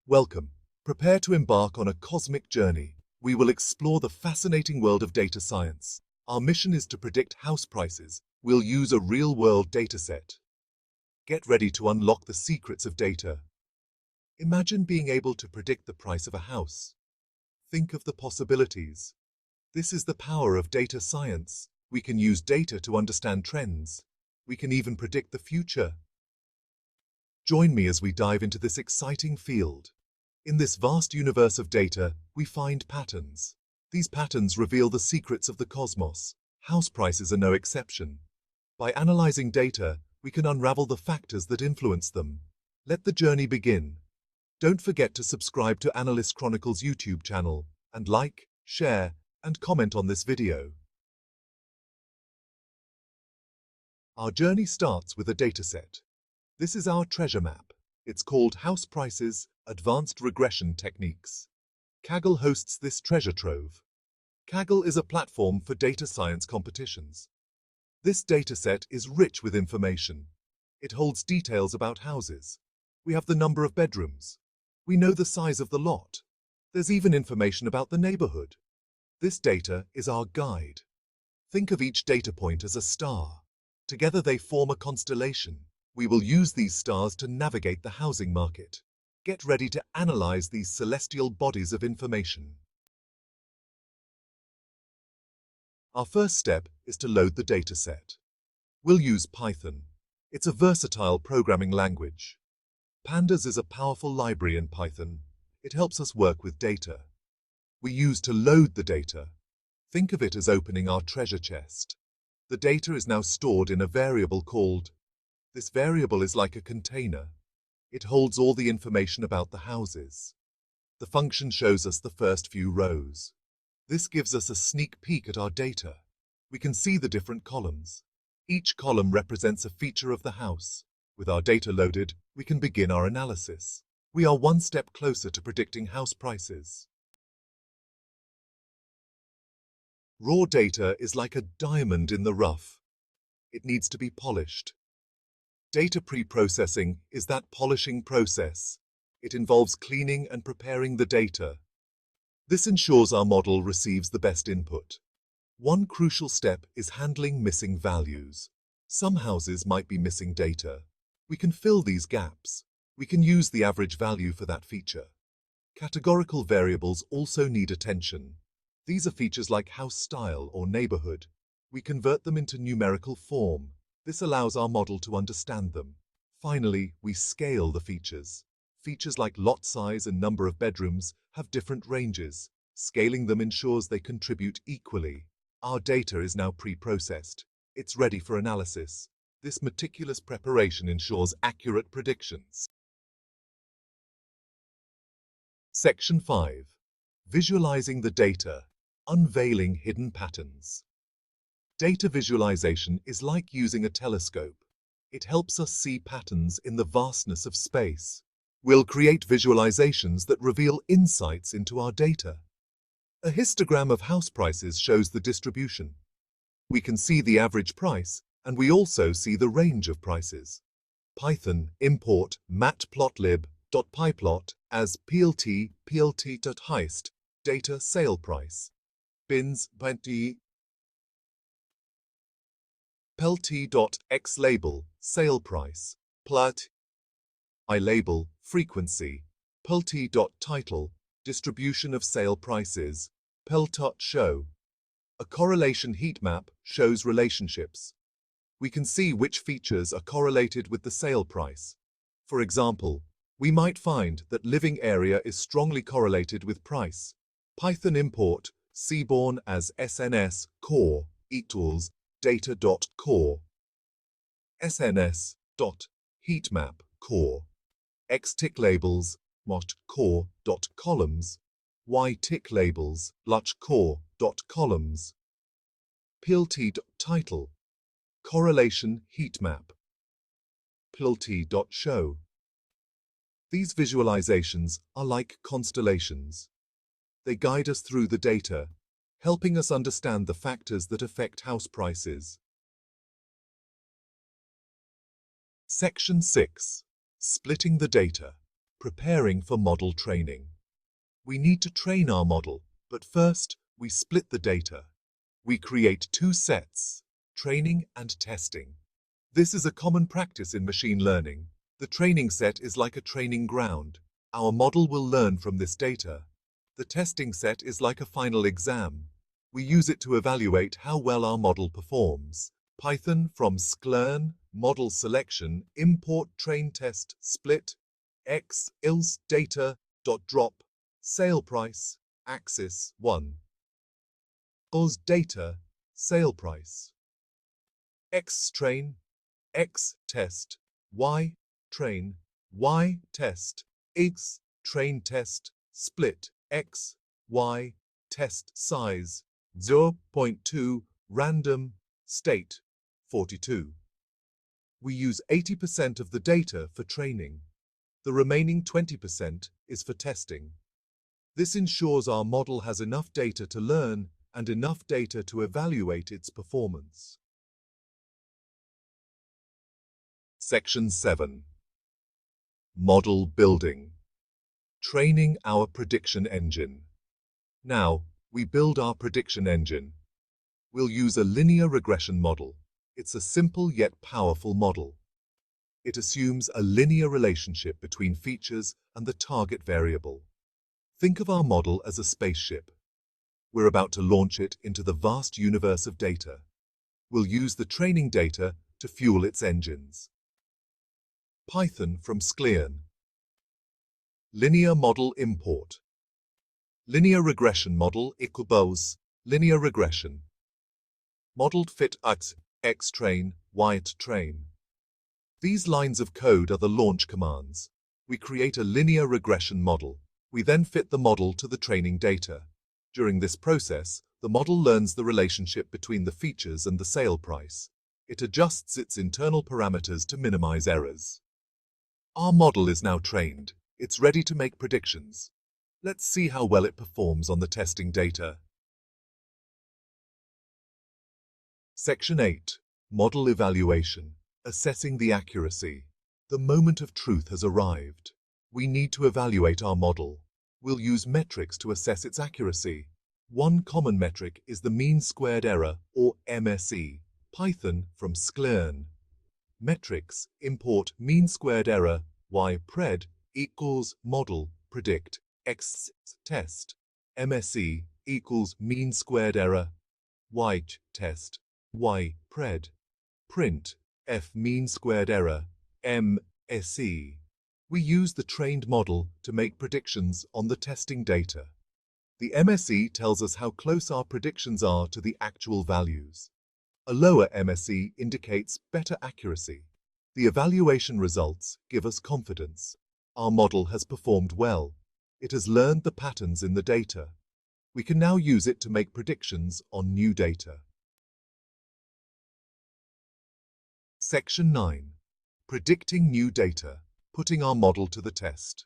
Welcome. Prepare to embark on a cosmic journey. We will explore the fascinating world of data science. Our mission is to predict house prices. We'll use a real-world dataset. Get ready to unlock the secrets of data. Imagine being able to predict the price of a house. Think of the possibilities. This is the power of data science. We can use data to understand trends. We can even predict the future. Join me as we dive into this exciting field. In this vast universe of data, we find patterns. These patterns reveal the secrets of the cosmos. House prices are no exception. By analyzing data, we can unravel the factors that influence them. Let the journey begin. Don't forget to subscribe to Analyst Chronicles YouTube channel and like, share, and comment on this video. Our journey starts with a dataset. This is our treasure map. It's called House Prices, Advanced Regression Techniques. Kaggle hosts this treasure trove. Kaggle is a platform for data science competitions. This dataset is rich with information. It holds details about houses. We have the number of bedrooms. We know the size of the lot. There's even information about the neighborhood. This data is our guide. Think of each data point as a star. Together they form a constellation. We will use these stars to navigate the housing market. Get ready to analyze these celestial bodies of information. Our first step is to load the dataset. We'll use Python. It's a versatile programming language. Pandas is a powerful library in Python. It helps us work with data. We use to load the data. Think of it as opening our treasure chest. The data is now stored in a variable called. This variable is like a container. It holds all the information about the houses. The function shows us the first few rows. This gives us a sneak peek at our data. We can see the different columns. Each column represents a feature of the house. With our data loaded, we can begin our analysis. We are one step closer to predicting house prices. Raw data is like a diamond in the rough. It needs to be polished. Data preprocessing is that polishing process. It involves cleaning and preparing the data. This ensures our model receives the best input. One crucial step is handling missing values. Some houses might be missing data. We can fill these gaps. We can use the average value for that feature. Categorical variables also need attention. These are features like house style or neighborhood. We convert them into numerical form. This allows our model to understand them. Finally, we scale the features. Features like lot size and number of bedrooms have different ranges. Scaling them ensures they contribute equally. Our data is now pre-processed. It's ready for analysis. This meticulous preparation ensures accurate predictions. Section 5. Visualizing the data. Unveiling hidden patterns. Data visualization is like using a telescope. It helps us see patterns in the vastness of space. We'll create visualizations that reveal insights into our data. A histogram of house prices shows the distribution. We can see the average price, and we also see the range of prices. Python import matplotlib.pyplot as plt.heist data sale price. Bins plt.xlabel sale price. Plat ilabel frequency. plt.title distribution of sale prices. Pel.show. A correlation heat map shows relationships. We can see which features are correlated with the sale price. For example, we might find that living area is strongly correlated with price. Python import seaborn as SNS core equals data.core sns.heatmap core x-tick labels mot core.columns y-tick labels luch core.columns plt.title correlation heatmap plt.show. These visualizations are like constellations. They guide us through the data, helping us understand the factors that affect house prices. Section 6. Splitting the data. Preparing for model training. We need to train our model, but first, we split the data. We create two sets, training and testing. This is a common practice in machine learning. The training set is like a training ground. Our model will learn from this data. The testing set is like a final exam. We use it to evaluate how well our model performs. Python from sklearn, model selection, import train test, split, x, else data, dot drop, sale price, axis 1. Oz data, sale price. X train, X test, Y train, Y test, X train test, split, X, Y, test size, 0.2, random, state, 42. We use 80% of the data for training. The remaining 20% is for testing. This ensures our model has enough data to learn and enough data to evaluate its performance. Section 7. Model building. Training our prediction engine. Now, we build our prediction engine. We'll use a linear regression model. It's a simple yet powerful model. It assumes a linear relationship between features and the target variable. Think of our model as a spaceship. We're about to launch it into the vast universe of data. We'll use the training data to fuel its engines. Python from sklearn. Linear model import. Linear regression model equals linear regression. Modeled fit x train, y train. These lines of code are the launch commands. We create a linear regression model. We then fit the model to the training data. During this process, the model learns the relationship between the features and the sale price. It adjusts its internal parameters to minimize errors. Our model is now trained. It's ready to make predictions. Let's see how well it performs on the testing data. Section 8. Model evaluation. Assessing the accuracy. The moment of truth has arrived. We need to evaluate our model. We'll use metrics to assess its accuracy. One common metric is the mean squared error, or MSE. Python from sklearn. Metrics import mean squared error, y pred equals model predict x test. MSE equals mean squared error, y test, y pred. Print f mean squared error, MSE. We use the trained model to make predictions on the testing data. The MSE tells us how close our predictions are to the actual values. A lower MSE indicates better accuracy. The evaluation results give us confidence. Our model has performed well. It has learned the patterns in the data. We can now use it to make predictions on new data. Section 9. Predicting new data. Putting our model to the test.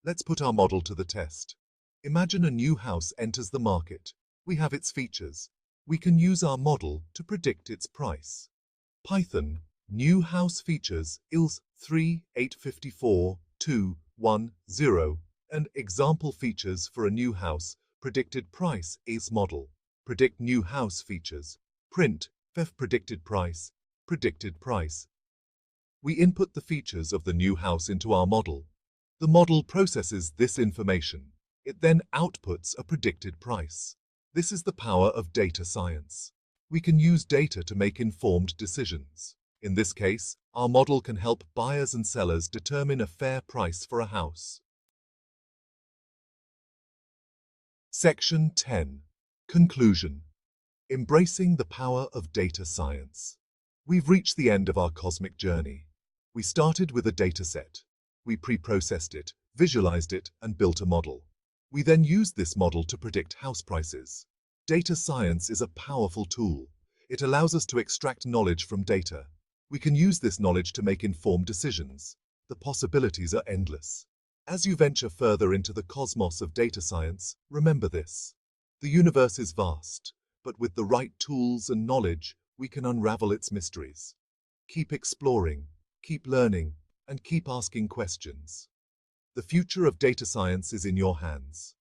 Let's put our model to the test. Imagine a new house enters the market. We have its features. We can use our model to predict its price. Python, new house features, ILS 3854210, and example features for a new house, predicted price is model. Predict new house features. Print, FEF predicted price, predicted price. We input the features of the new house into our model. The model processes this information. It then outputs a predicted price. This is the power of data science. We can use data to make informed decisions. In this case, our model can help buyers and sellers determine a fair price for a house. Section 10. Conclusion. Embracing the power of data science. We've reached the end of our cosmic journey. We started with a dataset. We pre-processed it, visualized it, and built a model. We then used this model to predict house prices. Data science is a powerful tool. It allows us to extract knowledge from data. We can use this knowledge to make informed decisions. The possibilities are endless. As you venture further into the cosmos of data science, remember this. The universe is vast, but with the right tools and knowledge, we can unravel its mysteries. Keep exploring, keep learning, and keep asking questions. The future of data science is in your hands.